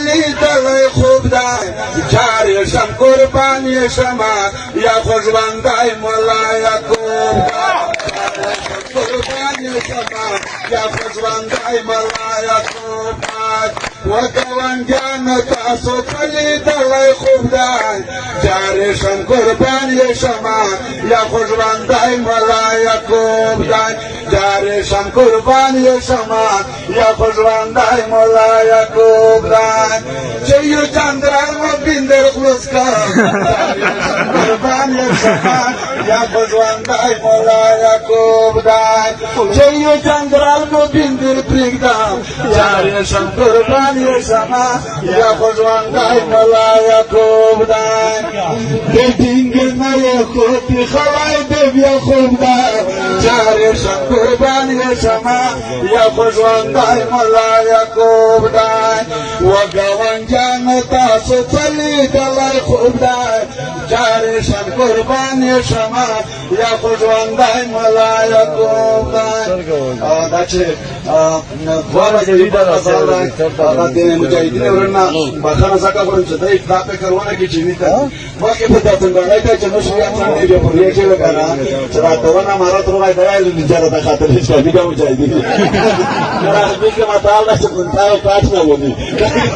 لیدلی خوب دی جار شم قربانی شما یا خوشبندای مولا یعقوب قربانی شما یا خوشبندای مولا یعقوب و گوانجان تاسو لیدلی خوب دی جار شم قربانی شما یا خوشبندای مولا یعقوب دی جار شم قربانی شما یا خوشبندای مولا یعقوب دی چیو چندرال و بیندر خلوص کن قربانی شما یا خوشبندای مولا یعقوب دی چیو چندرال و بیندر پریگدم جار شم قربانی شما یا خوشبندای مولا یعقوب دی دینگ نای خودی خوای بیا خوب دی جار شم قربانی شما یا خوشبندای مولا یعقوب دی و گوانجان تاسو لیدلی خوب دی جار شم قربانی شما یا خوشبندای مولا یعقوب دی دا چې دواړه دا د مجاهدینو ورنه بخښنه ځکه غواړم چې دی دا فکر ونه کړي چې وي ته مخکې په داتنګړی ته چې نشو یا څنګه بیا پورې کېږي که نه چې راته ونه مهارت روغی دی نجاره ته خاطر هېڅ کار دي که مجاهدین راغلی که متعال ده چې پنځه کاټ نه ونی